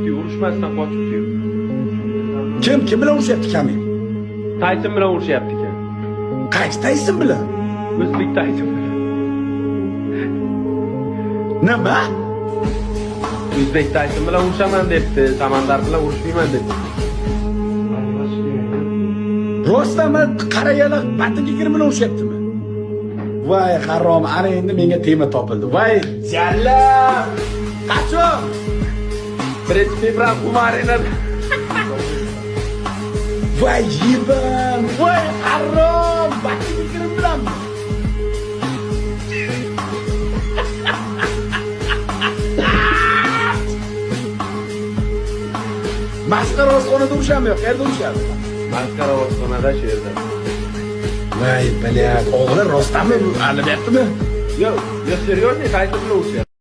Urushmasdan qochibdi-yu. Kim bilan urushyapti Kamil? Tayson bilan urushyapti ekan. Qaysi Tayson bilan? O'zbek Tayson bilan. Nima? O'zbek Tayson bilan urushaman debdi, Samandar bilan urushmayman debdi. Rostami qarayalar batiniga kirib bilan urushyaptimi? Voy harom, ana endi menga tema topildi. Voy jalla! Qachon? Birinchi bilan Umarina. Voy yibam! Voy harom! Batiniga kirib bilanmi? Masxara osxonada urishami yo'q? Qayerda urishadi? Masxara ostonada shu yerda. Voy, bilyat, o'g'li rostami albattami? Yo'q, seryozni Tayson bilan urushyapti.